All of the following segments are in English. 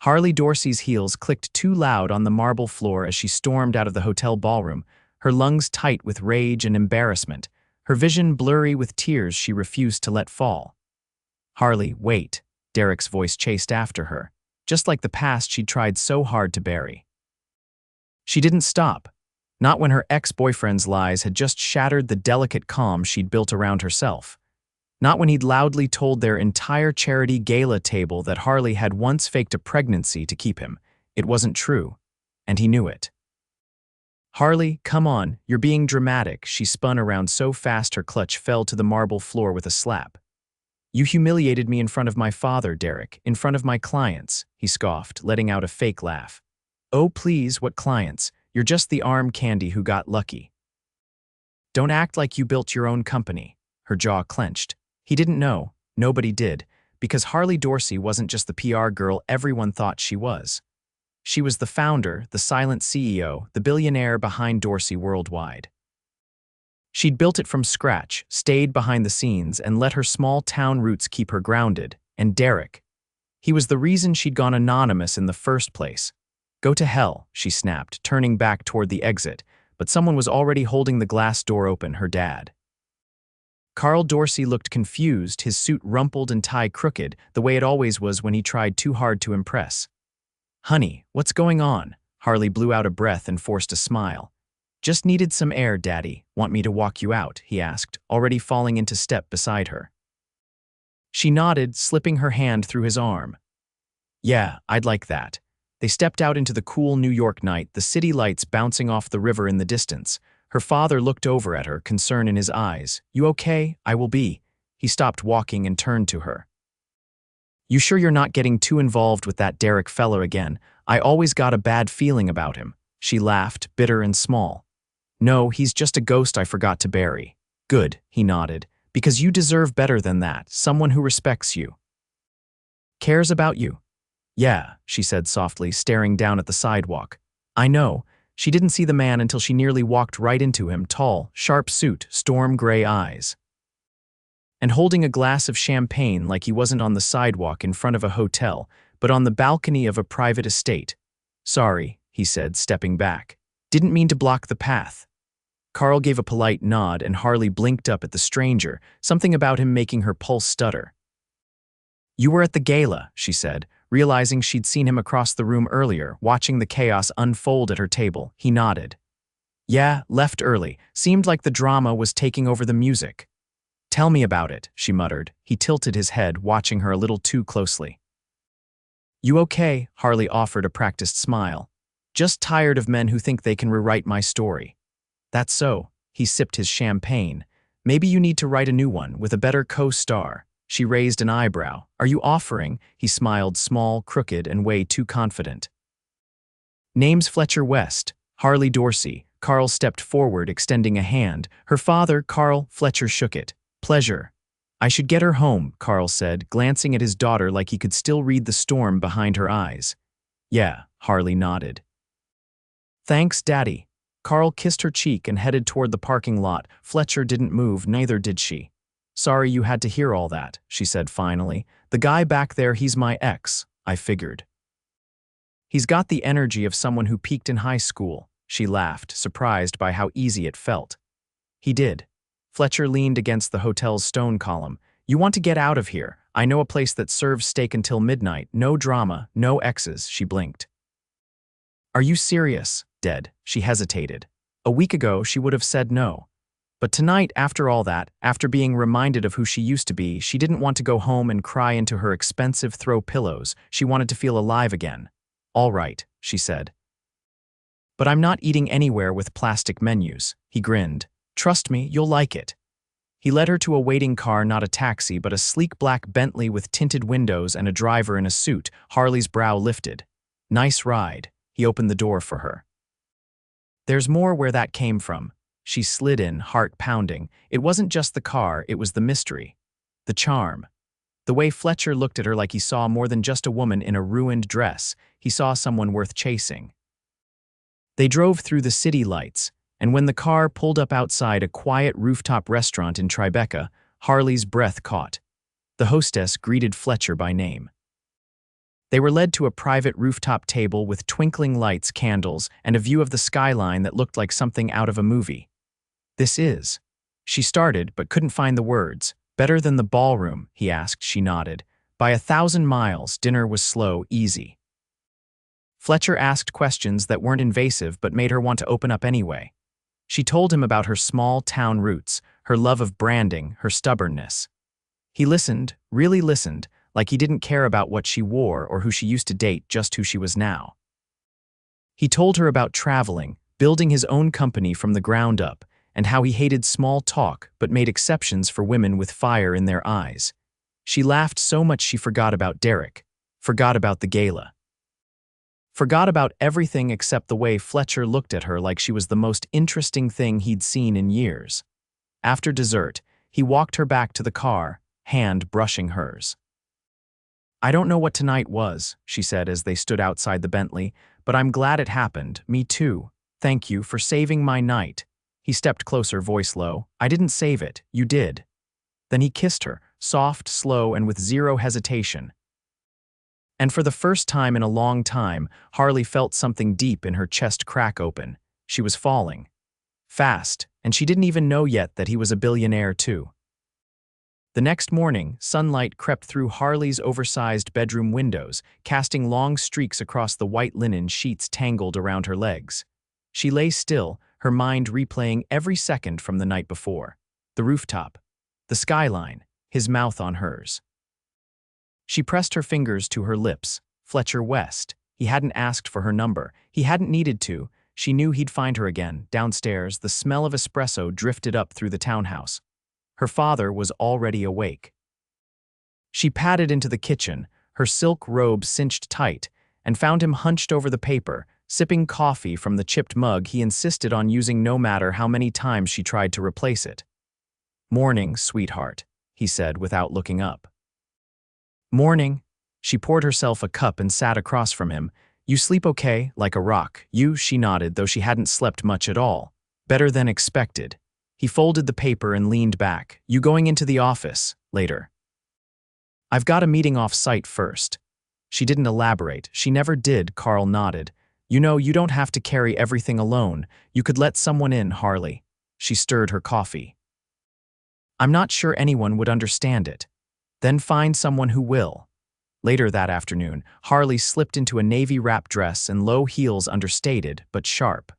Harley Dorsey's heels clicked too loud on the marble floor as she stormed out of the hotel ballroom, her lungs tight with rage and embarrassment, her vision blurry with tears she refused to let fall. "Harley, wait," Derek's voice chased after her, just like the past she'd tried so hard to bury. She didn't stop, not when her ex-boyfriend's lies had just shattered the delicate calm she'd built around herself. Not when he'd loudly told their entire charity gala table that Harley had once faked a pregnancy to keep him. It wasn't true, and he knew it. "Harley, come on, you're being dramatic." She spun around so fast her clutch fell to the marble floor with a slap. "You humiliated me in front of my father, Derek, in front of my clients," he scoffed, letting out a fake laugh. "Oh please, what clients? You're just the arm candy who got lucky." "Don't act like you built your own company." Her jaw clenched. He didn't know, nobody did, because Harley Dorsey wasn't just the PR girl everyone thought she was. She was the founder, the silent CEO, the billionaire behind Dorsey Worldwide. She'd built it from scratch, stayed behind the scenes, and let her small-town roots keep her grounded. And Derek. He was the reason she'd gone anonymous in the first place. "Go to hell," she snapped, turning back toward the exit, but someone was already holding the glass door open, her dad. Carl Dorsey looked confused, his suit rumpled and tie crooked, the way it always was when he tried too hard to impress. "Honey, what's going on?" Harley blew out a breath and forced a smile. "Just needed some air, Daddy. Want me to walk you out?" he asked, already falling into step beside her. She nodded, slipping her hand through his arm. "Yeah, I'd like that." They stepped out into the cool New York night, the city lights bouncing off the river in the distance. Her father looked over at her, concern in his eyes. "You okay? I will be." He stopped walking and turned to her. "You sure you're not getting too involved with that Derek fella again? I always got a bad feeling about him." She laughed, bitter and small. "No, he's just a ghost I forgot to bury." "Good," he nodded, "because you deserve better than that, someone who respects you. Cares about you." "Yeah," she said softly, staring down at the sidewalk. "I know." She didn't see the man until she nearly walked right into him, tall, sharp suit, storm gray eyes. And holding a glass of champagne like he wasn't on the sidewalk in front of a hotel, but on the balcony of a private estate. "Sorry," he said, stepping back. "Didn't mean to block the path." Carl gave a polite nod and Harley blinked up at the stranger, something about him making her pulse stutter. "You were at the gala," she said, realizing she'd seen him across the room earlier, watching the chaos unfold at her table. He nodded. "Yeah, left early. Seemed like the drama was taking over the music." "Tell me about it," she muttered. He tilted his head, watching her a little too closely. "You okay?" Harley offered a practiced smile. "Just tired of men who think they can rewrite my story." "That's so." He sipped his champagne. "Maybe you need to write a new one, with a better co-star." She raised an eyebrow. "Are you offering?" He smiled, small, crooked, and way too confident. "Name's Fletcher West. Harley Dorsey." Carl stepped forward, extending a hand. Her father, Carl, Fletcher shook it. "Pleasure." "I should get her home," Carl said, glancing at his daughter like he could still read the storm behind her eyes. "Yeah," Harley nodded. "Thanks, Daddy." Carl kissed her cheek and headed toward the parking lot. Fletcher didn't move, neither did she. "Sorry you had to hear all that," she said finally. "The guy back there, he's my ex, I figured. He's got the energy of someone who peaked in high school." She laughed, surprised by how easy it felt. "He did." Fletcher leaned against the hotel's stone column. "You want to get out of here? I know a place that serves steak until midnight. No drama, no exes." She blinked. "Are you serious?" "Dead." She hesitated. A week ago, she would have said no. But tonight, after all that, after being reminded of who she used to be, she didn't want to go home and cry into her expensive throw pillows. She wanted to feel alive again. "All right," she said. "But I'm not eating anywhere with plastic menus." He grinned. "Trust me, you'll like it." He led her to a waiting car, not a taxi, but a sleek black Bentley with tinted windows and a driver in a suit. Harley's brow lifted. "Nice ride." He opened the door for her. "There's more where that came from." She slid in, heart pounding. It wasn't just the car, it was the mystery. The charm. The way Fletcher looked at her like he saw more than just a woman in a ruined dress. He saw someone worth chasing. They drove through the city lights, and when the car pulled up outside a quiet rooftop restaurant in Tribeca, Harley's breath caught. The hostess greeted Fletcher by name. They were led to a private rooftop table with twinkling lights, candles, and a view of the skyline that looked like something out of a movie. "This is." She started, but couldn't find the words. "Better than the ballroom?" he asked. She nodded. "By 1,000 miles, dinner was slow, easy." Fletcher asked questions that weren't invasive but made her want to open up anyway. She told him about her small-town roots, her love of branding, her stubbornness. He listened, really listened, like he didn't care about what she wore or who she used to date, just who she was now. He told her about traveling, building his own company from the ground up, and how he hated small talk but made exceptions for women with fire in their eyes. She laughed so much she forgot about Derek, forgot about the gala. Forgot about everything except the way Fletcher looked at her like she was the most interesting thing he'd seen in years. After dessert, he walked her back to the car, hand brushing hers. "I don't know what tonight was," she said as they stood outside the Bentley, "but I'm glad it happened. Me too. Thank you for saving my night." He stepped closer, voice low. "I didn't save it. You did." Then he kissed her, soft, slow, and with zero hesitation. And for the first time in a long time, Harley felt something deep in her chest crack open. She was falling. Fast, and she didn't even know yet that he was a billionaire too. The next morning, sunlight crept through Harley's oversized bedroom windows, casting long streaks across the white linen sheets tangled around her legs. She lay still, her mind replaying every second from the night before. The rooftop, the skyline, his mouth on hers. She pressed her fingers to her lips. Fletcher West. He hadn't asked for her number. He hadn't needed to. She knew he'd find her again. Downstairs, the smell of espresso drifted up through the townhouse. Her father was already awake. She padded into the kitchen, her silk robe cinched tight, and found him hunched over the paper, sipping coffee from the chipped mug he insisted on using no matter how many times she tried to replace it. "Morning, sweetheart," he said without looking up. "Morning." She poured herself a cup and sat across from him. "You sleep okay, like a rock?" She nodded, though she hadn't slept much at all. "Better than expected." He folded the paper and leaned back. "You going into the office later?" "I've got a meeting off-site first." She didn't elaborate. She never did. Carl nodded. "You know, you don't have to carry everything alone. You could let someone in, Harley." She stirred her coffee. "I'm not sure anyone would understand it." "Then find someone who will." Later that afternoon, Harley slipped into a navy wrap dress and low heels understated but sharp.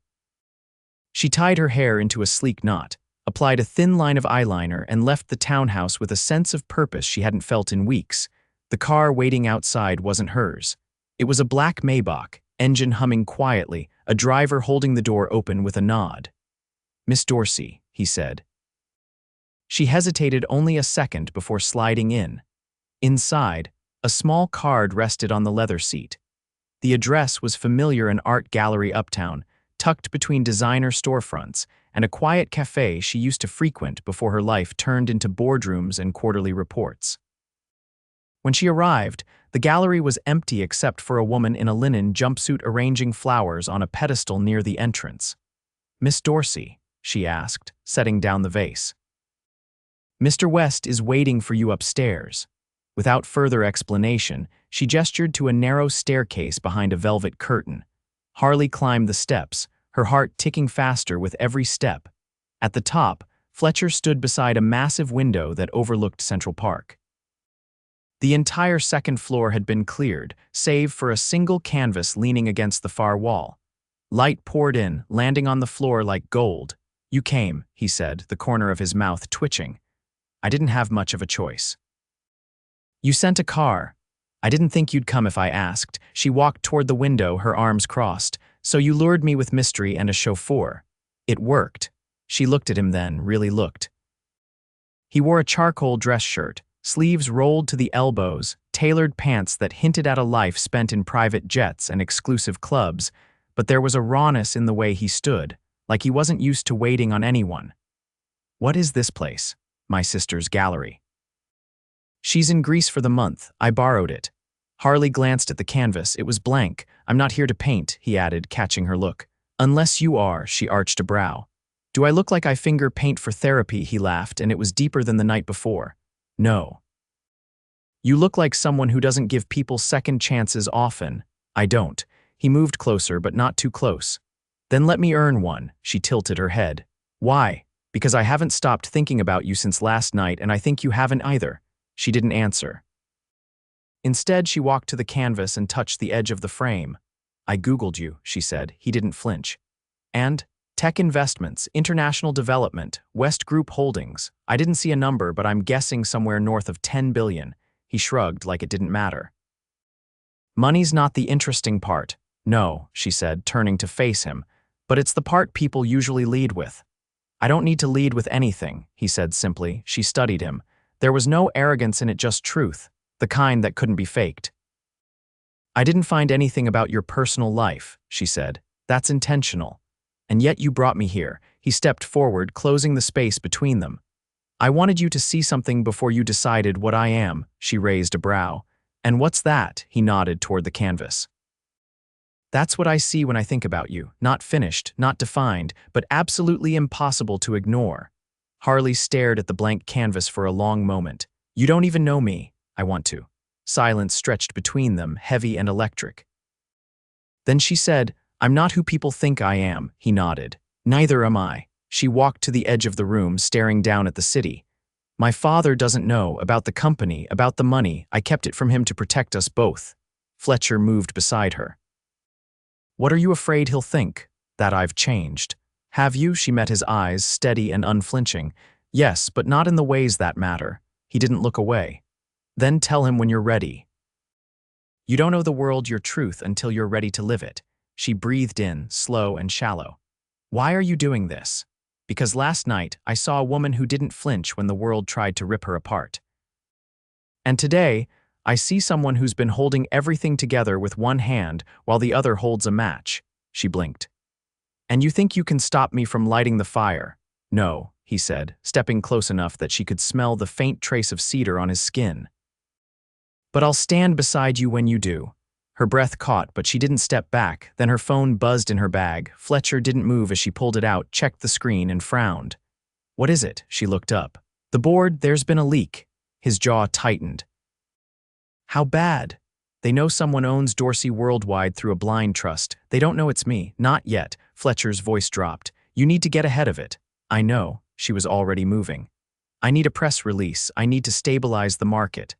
She tied her hair into a sleek knot, applied a thin line of eyeliner, and left the townhouse with a sense of purpose she hadn't felt in weeks. The car waiting outside wasn't hers. It was a black Maybach, engine humming quietly, a driver holding the door open with a nod. "Miss Dorsey," he said. She hesitated only a second before sliding in. Inside, a small card rested on the leather seat. The address was familiar: an art gallery uptown, tucked between designer storefronts, and a quiet cafe she used to frequent before her life turned into boardrooms and quarterly reports. When she arrived, the gallery was empty except for a woman in a linen jumpsuit arranging flowers on a pedestal near the entrance. "Miss Dorsey?" she asked, setting down the vase. "Mr. West is waiting for you upstairs." Without further explanation, she gestured to a narrow staircase behind a velvet curtain. Harley climbed the steps, her heart ticking faster with every step. At the top, Fletcher stood beside a massive window that overlooked Central Park. The entire second floor had been cleared, save for a single canvas leaning against the far wall. Light poured in, landing on the floor like gold. "You came," he said, the corner of his mouth twitching. "I didn't have much of a choice." "You sent a car." "I didn't think you'd come if I asked." She walked toward the window, her arms crossed. "So you lured me with mystery and a chauffeur." "It worked." She looked at him then, really looked. He wore a charcoal dress shirt, sleeves rolled to the elbows, tailored pants that hinted at a life spent in private jets and exclusive clubs, but there was a rawness in the way he stood, like he wasn't used to waiting on anyone. "What is this place?" "My sister's gallery." "She's in Greece for the month. I borrowed it." Harley glanced at the canvas. It was blank. "I'm not here to paint," he added, catching her look. "Unless you are," she arched a brow. "Do I look like I finger paint for therapy?" He laughed, and it was deeper than the night before. "No." You look like someone who doesn't give people second chances often. I don't. He moved closer, but not too close. Then let me earn one, she tilted her head. Why? Because I haven't stopped thinking about you since last night, and I think you haven't either. She didn't answer. Instead, she walked to the canvas and touched the edge of the frame. I Googled you, she said. He didn't flinch. And? Tech investments, international development, West Group Holdings. I didn't see a number, but I'm guessing somewhere north of 10 billion. He shrugged like it didn't matter. Money's not the interesting part. No, she said, turning to face him. But it's the part people usually lead with. I don't need to lead with anything, he said simply. She studied him. There was no arrogance in it, just truth, the kind that couldn't be faked. I didn't find anything about your personal life, she said. That's intentional. And yet you brought me here. He stepped forward, closing the space between them. I wanted you to see something before you decided what I am, she raised a brow. And what's that? He nodded toward the canvas. That's what I see when I think about you. Not finished, not defined, but absolutely impossible to ignore. Harley stared at the blank canvas for a long moment. You don't even know me. I want to. Silence stretched between them, heavy and electric. Then she said, I'm not who people think I am, he nodded. Neither am I. She walked to the edge of the room, staring down at the city. My father doesn't know about the company, about the money. I kept it from him to protect us both. Fletcher moved beside her. What are you afraid he'll think? That I've changed. Have you? She met his eyes, steady and unflinching. Yes, but not in the ways that matter. He didn't look away. Then tell him when you're ready. You don't know the world your truth until you're ready to live it. She breathed in, slow and shallow. Why are you doing this? Because last night I saw a woman who didn't flinch when the world tried to rip her apart. And today, I see someone who's been holding everything together with one hand while the other holds a match. She blinked. And you think you can stop me from lighting the fire? No, he said, stepping close enough that she could smell the faint trace of cedar on his skin. But I'll stand beside you when you do. Her breath caught, but she didn't step back. Then her phone buzzed in her bag. Fletcher didn't move as she pulled it out, checked the screen, and frowned. What is it? She looked up. The board, there's been a leak. His jaw tightened. How bad? They know someone owns Dorsey Worldwide through a blind trust. They don't know it's me. Not yet. Fletcher's voice dropped. You need to get ahead of it. I know. She was already moving. I need a press release. I need to stabilize the market.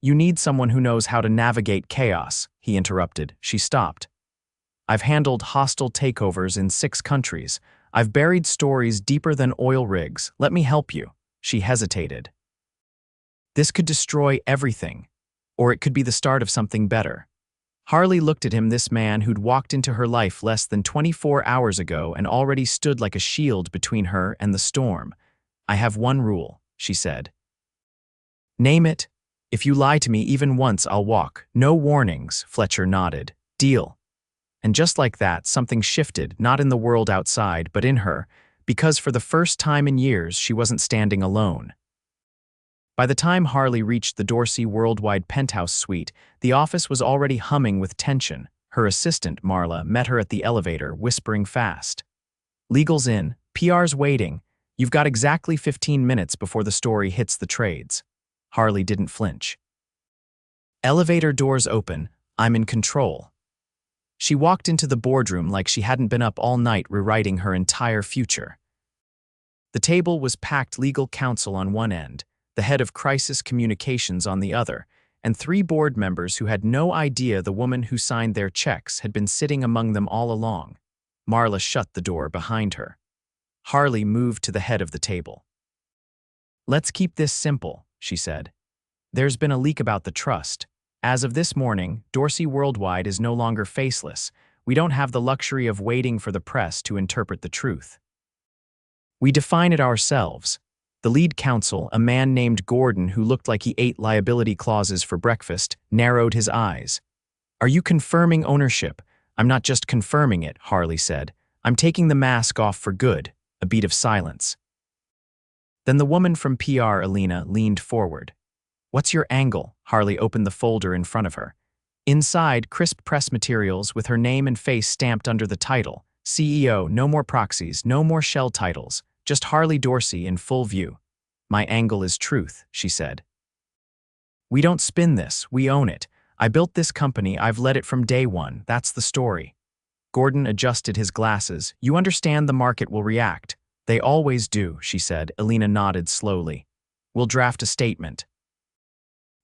You need someone who knows how to navigate chaos, he interrupted. She stopped. I've handled hostile takeovers in 6 countries. I've buried stories deeper than oil rigs. Let me help you. She hesitated. This could destroy everything, or it could be the start of something better. Harley looked at him, this man who'd walked into her life less than 24 hours ago and already stood like a shield between her and the storm. I have one rule, she said. Name it. If you lie to me even once, I'll walk. No warnings, Fletcher nodded. Deal. And just like that, something shifted, not in the world outside, but in her, because for the first time in years, she wasn't standing alone. By the time Harley reached the Dorsey Worldwide penthouse suite, the office was already humming with tension. Her assistant, Marla, met her at the elevator, whispering fast. Legal's in, PR's waiting. You've got exactly 15 minutes before the story hits the trades. Harley didn't flinch. Elevator doors open. I'm in control. She walked into the boardroom like she hadn't been up all night rewriting her entire future. The table was packed, legal counsel on one end, the head of crisis communications on the other, and 3 board members who had no idea the woman who signed their checks had been sitting among them all along. Marla shut the door behind her. Harley moved to the head of the table. Let's keep this simple, she said. There's been a leak about the trust. As of this morning, Dorsey Worldwide is no longer faceless. We don't have the luxury of waiting for the press to interpret the truth. We define it ourselves. The lead counsel, a man named Gordon who looked like he ate liability clauses for breakfast, narrowed his eyes. Are you confirming ownership? I'm not just confirming it, Harley said. I'm taking the mask off for good. A beat of silence. Then the woman from PR, Alina, leaned forward. What's your angle? Harley opened the folder in front of her. Inside, crisp press materials with her name and face stamped under the title. CEO, no more proxies, no more shell titles, just Harley Dorsey in full view. My angle is truth, she said. We don't spin this, we own it. I built this company, I've led it from day one, that's the story. Gordon adjusted his glasses. You understand the market will react. They always do, she said. Elena nodded slowly. We'll draft a statement.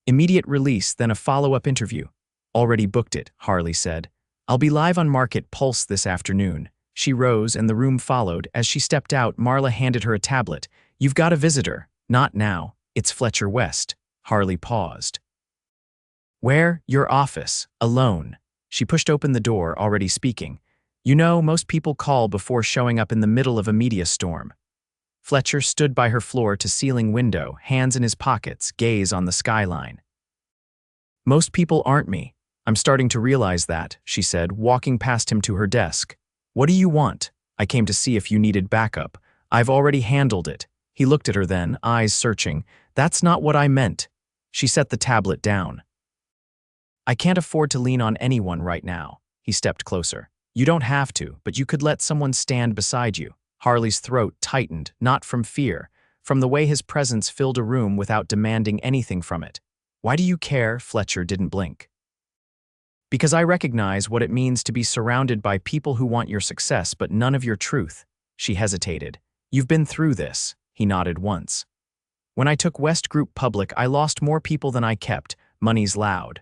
Immediate release, then a follow-up interview. Already booked it, Harley said. I'll be live on Market Pulse this afternoon. She rose and the room followed. As she stepped out, Marla handed her a tablet. You've got a visitor. Not now. It's Fletcher West. Harley paused. Where? Your office. Alone. She pushed open the door, already speaking. You know, most people call before showing up in the middle of a media storm. Fletcher stood by her floor-to-ceiling window, hands in his pockets, gaze on the skyline. Most people aren't me. I'm starting to realize that, she said, walking past him to her desk. What do you want? I came to see if you needed backup. I've already handled it. He looked at her then, eyes searching. That's not what I meant. She set the tablet down. I can't afford to lean on anyone right now. He stepped closer. You don't have to, but you could let someone stand beside you. Harley's throat tightened, not from fear, from the way his presence filled a room without demanding anything from it. Why do you care? Fletcher didn't blink. Because I recognize what it means to be surrounded by people who want your success but none of your truth. She hesitated. You've been through this. He nodded once. When I took West Group public, I lost more people than I kept. Money's loud.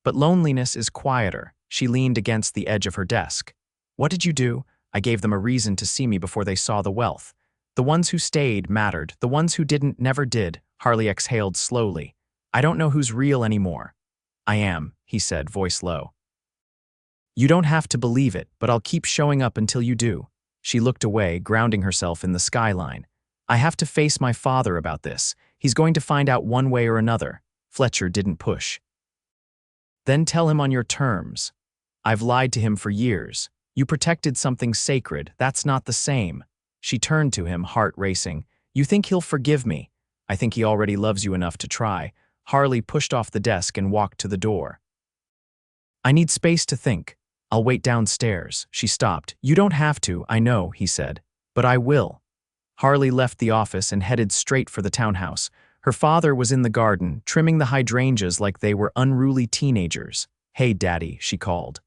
But loneliness is quieter. She leaned against the edge of her desk. What did you do? I gave them a reason to see me before they saw the wealth. The ones who stayed mattered. The ones who didn't never did. Harley exhaled slowly. I don't know who's real anymore. I am, he said, voice low. You don't have to believe it, but I'll keep showing up until you do. She looked away, grounding herself in the skyline. I have to face my father about this. He's going to find out one way or another. Fletcher didn't push. Then tell him on your terms. I've lied to him for years. You protected something sacred. That's not the same. She turned to him, heart racing. You think he'll forgive me? I think he already loves you enough to try. Harley pushed off the desk and walked to the door. I need space to think. I'll wait downstairs. She stopped. You don't have to, I know, he said. But I will. Harley left the office and headed straight for the townhouse. Her father was in the garden, trimming the hydrangeas like they were unruly teenagers. Hey, Daddy, she called.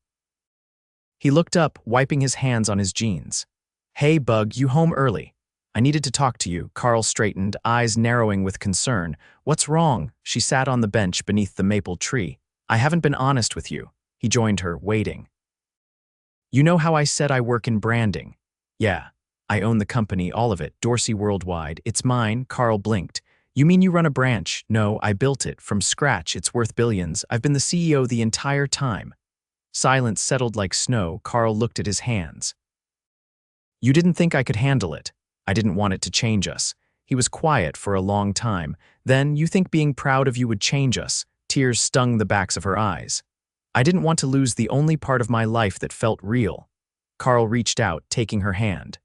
He looked up, wiping his hands on his jeans. Hey, Bug, you home early? I needed to talk to you. Carl straightened, eyes narrowing with concern. What's wrong? She sat on the bench beneath the maple tree. I haven't been honest with you. He joined her, waiting. You know how I said I work in branding? Yeah. I own the company, all of it, Dorsey Worldwide. It's mine. Carl blinked. You mean you run a branch? No, I built it. From scratch, it's worth billions. I've been the CEO the entire time. Silence settled like snow. Carl looked at his hands. You didn't think I could handle it. I didn't want it to change us. He was quiet for a long time. Then, you think being proud of you would change us. Tears stung the backs of her eyes. I didn't want to lose the only part of my life that felt real. Carl reached out, taking her hand.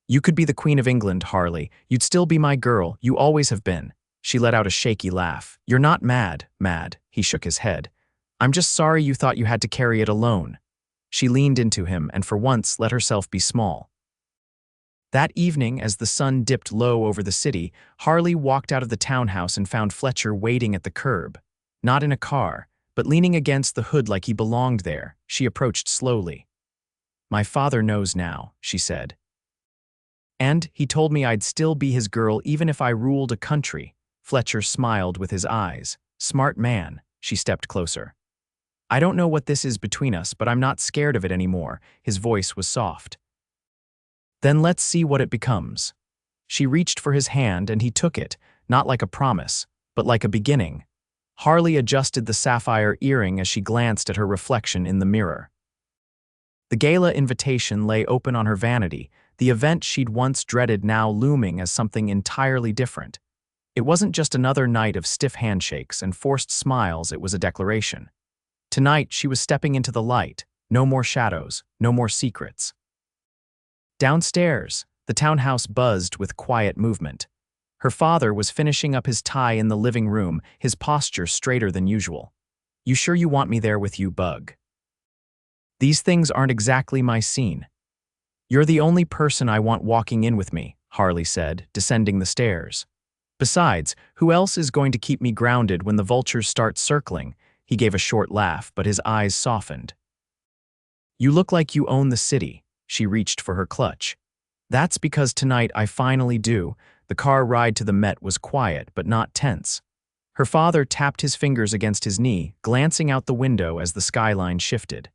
You could be the Queen of England, Harley. You'd still be my girl. You always have been. She let out a shaky laugh. You're not mad. He shook his head. I'm just sorry you thought you had to carry it alone. She leaned into him and for once let herself be small. That evening, as the sun dipped low over the city, Harley walked out of the townhouse and found Fletcher waiting at the curb. Not in a car, but leaning against the hood like he belonged there. She approached slowly. My father knows now, she said. And he told me I'd still be his girl even if I ruled a country. Fletcher smiled with his eyes. Smart man. She stepped closer. I don't know what this is between us, but I'm not scared of it anymore. His voice was soft. Then let's see what it becomes. She reached for his hand and he took it, not like a promise, but like a beginning. Harley adjusted the sapphire earring as she glanced at her reflection in the mirror. The gala invitation lay open on her vanity, the event she'd once dreaded now looming as something entirely different. It wasn't just another night of stiff handshakes and forced smiles, it was a declaration. Tonight she was stepping into the light, no more shadows, no more secrets. Downstairs, the townhouse buzzed with quiet movement. Her father was finishing up his tie in the living room, his posture straighter than usual. You sure you want me there with you, Bug? These things aren't exactly my scene. You're the only person I want walking in with me, Harley said, descending the stairs. Besides, who else is going to keep me grounded when the vultures start circling? He gave a short laugh, but his eyes softened. You look like you own the city. She reached for her clutch. That's because tonight I finally do. The car ride to the Met was quiet, but not tense. Her father tapped his fingers against his knee, glancing out the window as the skyline shifted.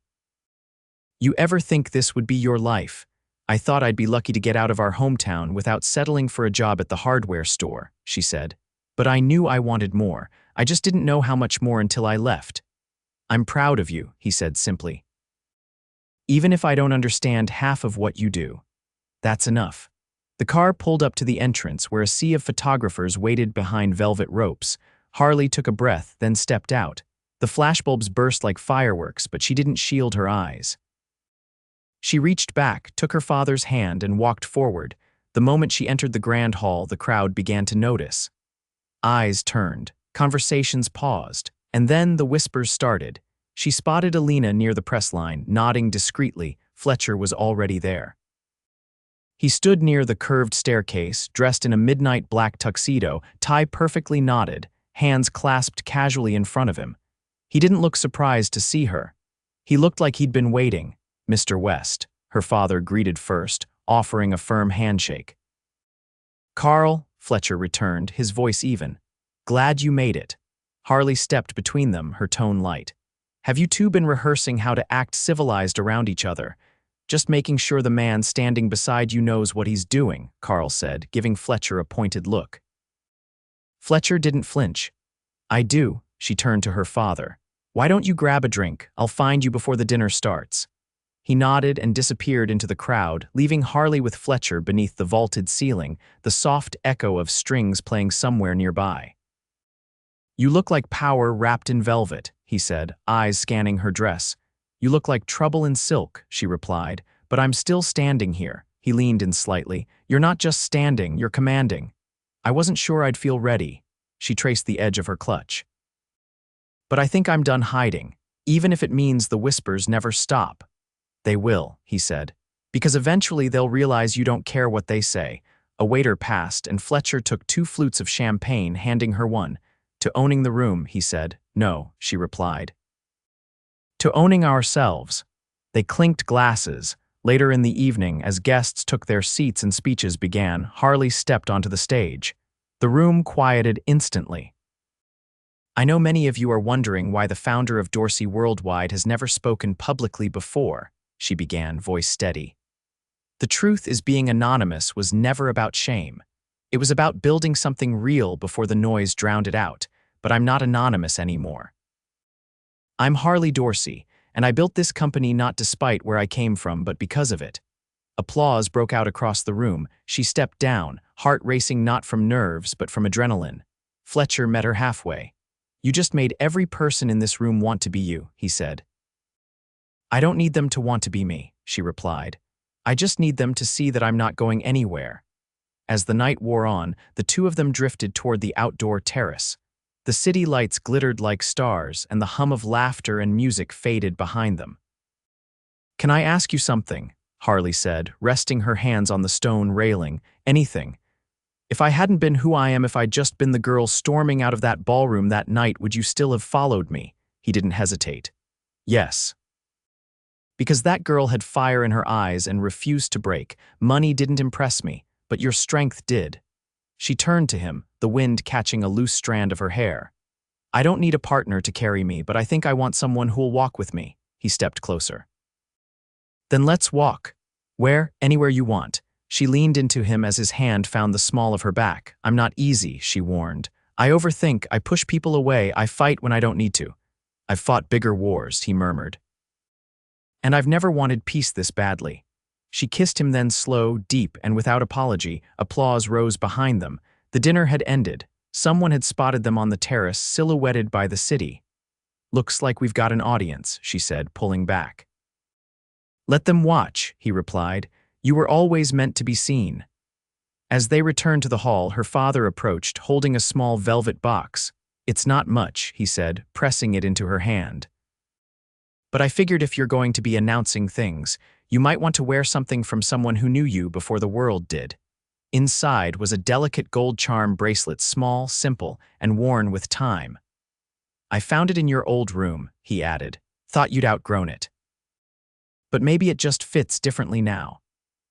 You ever think this would be your life? I thought I'd be lucky to get out of our hometown without settling for a job at the hardware store, she said. But I knew I wanted more. I just didn't know how much more until I left. I'm proud of you, he said simply. Even if I don't understand half of what you do. That's enough. The car pulled up to the entrance where a sea of photographers waited behind velvet ropes. Harley took a breath, then stepped out. The flashbulbs burst like fireworks, but she didn't shield her eyes. She reached back, took her father's hand, and walked forward. The moment she entered the grand hall, the crowd began to notice. Eyes turned, conversations paused, and then the whispers started. She spotted Alina near the press line, nodding discreetly. Fletcher was already there. He stood near the curved staircase, dressed in a midnight black tuxedo, tie perfectly knotted, hands clasped casually in front of him. He didn't look surprised to see her. He looked like he'd been waiting. Mr. West, her father greeted first, offering a firm handshake. Carl, Fletcher returned, his voice even. Glad you made it. Harley stepped between them, her tone light. Have you two been rehearsing how to act civilized around each other? Just making sure the man standing beside you knows what he's doing, Carl said, giving Fletcher a pointed look. Fletcher didn't flinch. I do, she turned to her father. Why don't you grab a drink? I'll find you before the dinner starts. He nodded and disappeared into the crowd, leaving Harley with Fletcher beneath the vaulted ceiling, the soft echo of strings playing somewhere nearby. You look like power wrapped in velvet, he said, eyes scanning her dress. You look like trouble in silk, she replied, but I'm still standing here. He leaned in slightly. You're not just standing, you're commanding. I wasn't sure I'd feel ready. She traced the edge of her clutch. But I think I'm done hiding, even if it means the whispers never stop. They will, he said, because eventually they'll realize you don't care what they say. A waiter passed, and Fletcher took 2 flutes of champagne, handing her one. To owning the room, he said. No, she replied. To owning ourselves. They clinked glasses. Later in the evening, as guests took their seats and speeches began, Harley stepped onto the stage. The room quieted instantly. I know many of you are wondering why the founder of Dorsey Worldwide has never spoken publicly before, she began, voice steady. The truth is, being anonymous was never about shame. It was about building something real before the noise drowned it out, but I'm not anonymous anymore. I'm Harley Dorsey, and I built this company not despite where I came from, but because of it. Applause broke out across the room. She stepped down, heart racing not from nerves, but from adrenaline. Fletcher met her halfway. You just made every person in this room want to be you, he said. I don't need them to want to be me, she replied. I just need them to see that I'm not going anywhere. As the night wore on, the two of them drifted toward the outdoor terrace. The city lights glittered like stars, and the hum of laughter and music faded behind them. Can I ask you something? Harley said, resting her hands on the stone railing. Anything. If I hadn't been who I am, if I'd just been the girl storming out of that ballroom that night, would you still have followed me? He didn't hesitate. Yes. Because that girl had fire in her eyes and refused to break. Money didn't impress me, but your strength did. She turned to him, the wind catching a loose strand of her hair. I don't need a partner to carry me, but I think I want someone who'll walk with me. He stepped closer. Then let's walk. Where? Anywhere you want. She leaned into him as his hand found the small of her back. I'm not easy, she warned. I overthink, I push people away, I fight when I don't need to. I've fought bigger wars, he murmured. And I've never wanted peace this badly. She kissed him, then slow, deep, and without apology. Applause rose behind them. The dinner had ended. Someone had spotted them on the terrace, silhouetted by the city. Looks like we've got an audience, she said, pulling back. Let them watch, he replied. You were always meant to be seen. As they returned to the hall, her father approached, holding a small velvet box. It's not much, he said, pressing it into her hand. But I figured if you're going to be announcing things, you might want to wear something from someone who knew you before the world did. Inside was a delicate gold charm bracelet, small, simple, and worn with time. "I found it in your old room," he added. "Thought you'd outgrown it. But maybe it just fits differently now."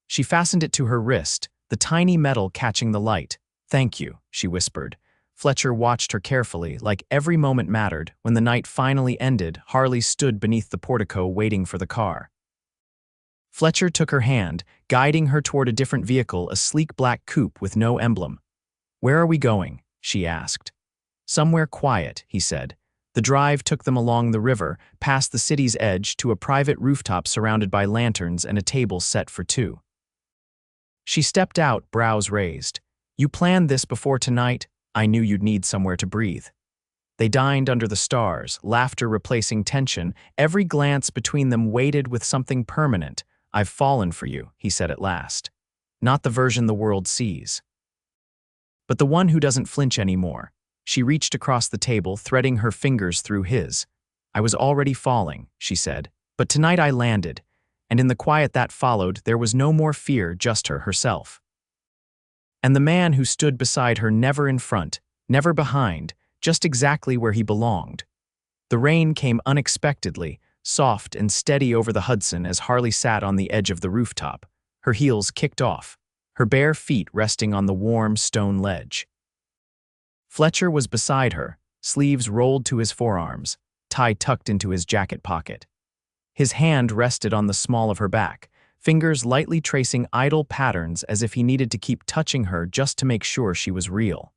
She fastened it to her wrist, the tiny metal catching the light. "Thank you," she whispered. Fletcher watched her carefully, like every moment mattered. When the night finally ended, Harley stood beneath the portico waiting for the car. Fletcher took her hand, guiding her toward a different vehicle, a sleek black coupe with no emblem. "Where are we going?" she asked. "Somewhere quiet," he said. The drive took them along the river, past the city's edge, to a private rooftop surrounded by lanterns and a table set for two. She stepped out, brows raised. "You planned this before tonight? I knew you'd need somewhere to breathe." They dined under the stars, laughter replacing tension, every glance between them weighted with something permanent. "I've fallen for you," he said at last. "Not the version the world sees, but the one who doesn't flinch anymore." She reached across the table, threading her fingers through his. "I was already falling," she said, "but tonight I landed." And in the quiet that followed, there was no more fear, just herself. And the man who stood beside her, never in front, never behind, just exactly where he belonged. The rain came unexpectedly, soft and steady over the Hudson as Harley sat on the edge of the rooftop, her heels kicked off, her bare feet resting on the warm stone ledge. Fletcher was beside her, sleeves rolled to his forearms, tie tucked into his jacket pocket. His hand rested on the small of her back, fingers lightly tracing idle patterns as if he needed to keep touching her just to make sure she was real.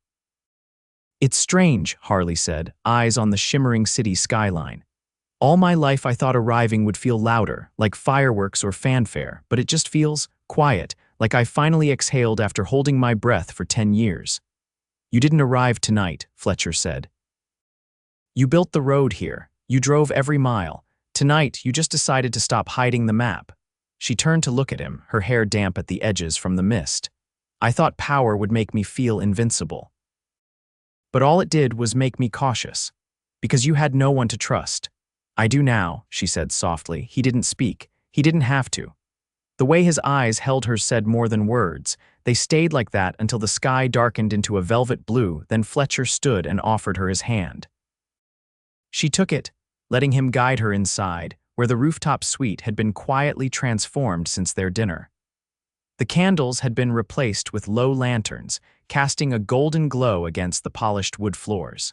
"It's strange," Harley said, eyes on the shimmering city skyline. "All my life I thought arriving would feel louder, like fireworks or fanfare, but it just feels quiet, like I finally exhaled after holding my breath for 10 years. "You didn't arrive tonight," Fletcher said. "You built the road here. You drove every mile. Tonight, you just decided to stop hiding the map." She turned to look at him, her hair damp at the edges from the mist. "I thought power would make me feel invincible. But all it did was make me cautious. Because you had no one to trust." "I do now," she said softly. He didn't speak. He didn't have to. The way his eyes held hers said more than words. They stayed like that until the sky darkened into a velvet blue, then Fletcher stood and offered her his hand. She took it, letting him guide her inside, where the rooftop suite had been quietly transformed since their dinner. The candles had been replaced with low lanterns, casting a golden glow against the polished wood floors.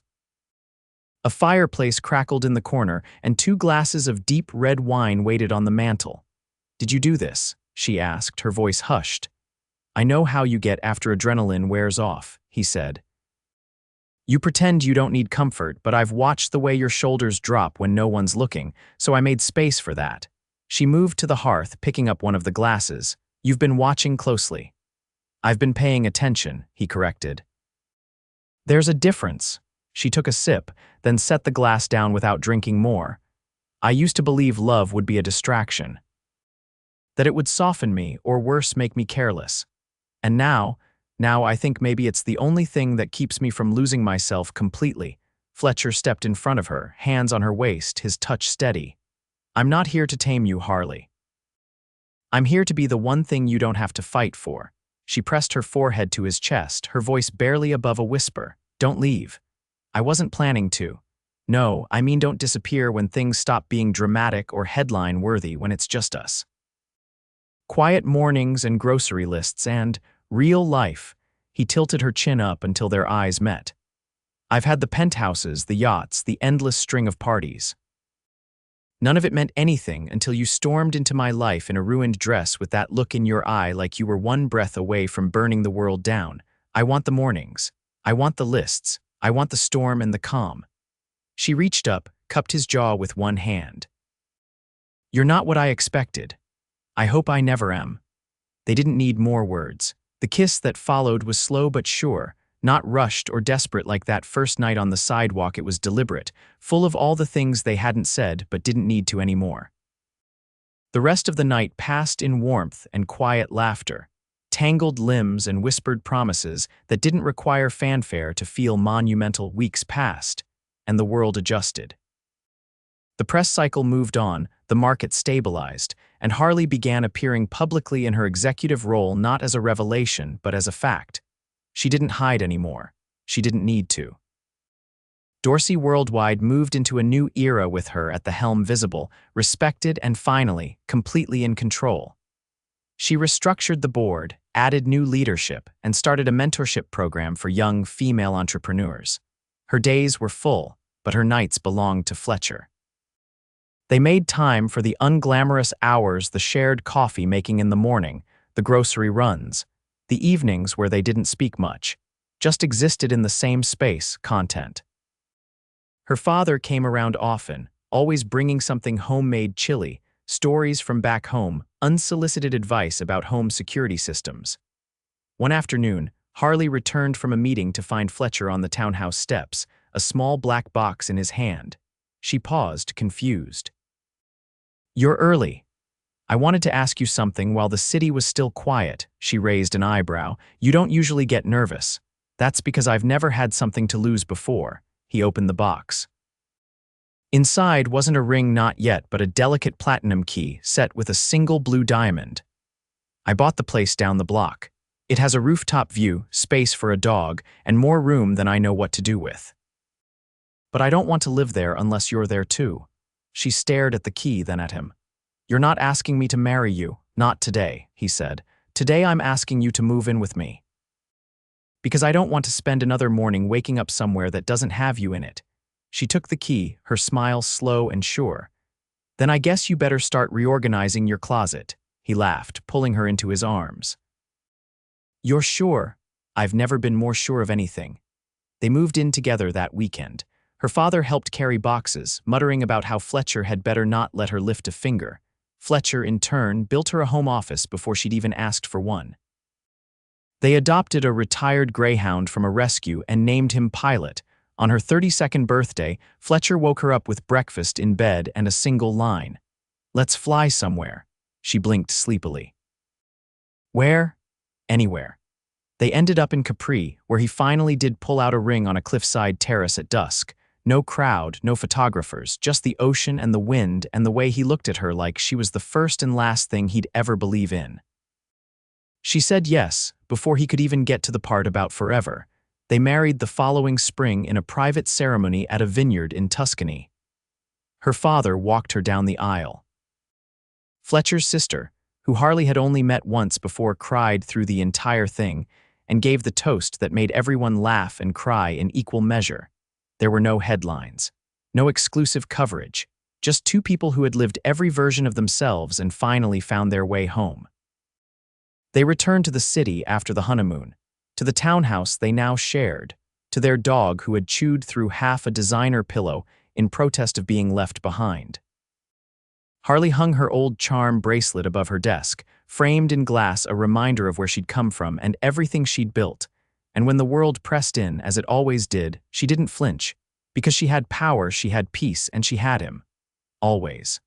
A fireplace crackled in the corner, and 2 glasses of deep red wine waited on the mantel. "Did you do this?" she asked, her voice hushed. "I know how you get after adrenaline wears off," he said. "You pretend you don't need comfort, but I've watched the way your shoulders drop when no one's looking, so I made space for that." She moved to the hearth, picking up one of the glasses. "You've been watching closely." "I've been paying attention," he corrected. "There's a difference." She took a sip, then set the glass down without drinking more. "I used to believe love would be a distraction. That it would soften me, or worse, make me careless. And now I think maybe it's the only thing that keeps me from losing myself completely." Fletcher stepped in front of her, hands on her waist, his touch steady. "I'm not here to tame you, Harley. I'm here to be the one thing you don't have to fight for." She pressed her forehead to his chest, her voice barely above a whisper. "Don't leave. I wasn't planning to. No, I mean don't disappear when things stop being dramatic or headline-worthy, when it's just us. Quiet mornings and grocery lists and real life." He tilted her chin up until their eyes met. "I've had the penthouses, the yachts, the endless string of parties. None of it meant anything until you stormed into my life in a ruined dress with that look in your eye like you were one breath away from burning the world down. I want the mornings. I want the lists. I want the storm and the calm." She reached up, cupped his jaw with one hand. "You're not what I expected. I hope I never am." They didn't need more words. The kiss that followed was slow but sure, not rushed or desperate like that first night on the sidewalk. It was deliberate, full of all the things they hadn't said but didn't need to anymore. The rest of the night passed in warmth and quiet laughter, tangled limbs and whispered promises that didn't require fanfare to feel monumental. Weeks passed, and the world adjusted. The press cycle moved on, the market stabilized, and Harley began appearing publicly in her executive role not as a revelation but as a fact. She didn't hide anymore. She didn't need to. Dorsey Worldwide moved into a new era with her at the helm, visible, respected, and finally, completely in control. She restructured the board, added new leadership, and started a mentorship program for young female entrepreneurs. Her days were full, but her nights belonged to Fletcher. They made time for the unglamorous hours, the shared coffee making in the morning, the grocery runs, the evenings where they didn't speak much, just existed in the same space, content. Her father came around often, always bringing something homemade chili, stories from back home, unsolicited advice about home security systems. One afternoon, Harley returned from a meeting to find Fletcher on the townhouse steps, a small black box in his hand. She paused, confused. "You're early. I wanted to ask you something while the city was still quiet." She raised an eyebrow. "You don't usually get nervous." "That's because I've never had something to lose before." He opened the box. Inside wasn't a ring, not yet, but a delicate platinum key set with a single blue diamond. "I bought the place down the block. It has a rooftop view, space for a dog, and more room than I know what to do with. But I don't want to live there unless you're there too." She stared at the key, then at him. "You're not asking me to marry you, not today," he said. "Today I'm asking you to move in with me. Because I don't want to spend another morning waking up somewhere that doesn't have you in it." She took the key, her smile slow and sure. "Then I guess you better start reorganizing your closet." He laughed, pulling her into his arms. "You're sure?" "I've never been more sure of anything." They moved in together that weekend. Her father helped carry boxes, muttering about how Fletcher had better not let her lift a finger. Fletcher, in turn, built her a home office before she'd even asked for one. They adopted a retired greyhound from a rescue and named him Pilot. On her 32nd birthday, Fletcher woke her up with breakfast in bed and a single line. "Let's fly somewhere." She blinked sleepily. "Where?" "Anywhere." They ended up in Capri, where he finally did pull out a ring on a cliffside terrace at dusk. No crowd, no photographers, just the ocean and the wind and the way he looked at her like she was the first and last thing he'd ever believe in. She said yes, before he could even get to the part about forever. They married the following spring in a private ceremony at a vineyard in Tuscany. Her father walked her down the aisle. Fletcher's sister, who Harley had only met once before, cried through the entire thing and gave the toast that made everyone laugh and cry in equal measure. There were no headlines, no exclusive coverage, just two people who had lived every version of themselves and finally found their way home. They returned to the city after the honeymoon, to the townhouse they now shared, to their dog who had chewed through half a designer pillow in protest of being left behind. Harley hung her old charm bracelet above her desk, framed in glass, a reminder of where she'd come from and everything she'd built. And when the world pressed in, as it always did, she didn't flinch. Because she had power, she had peace, and she had him. Always.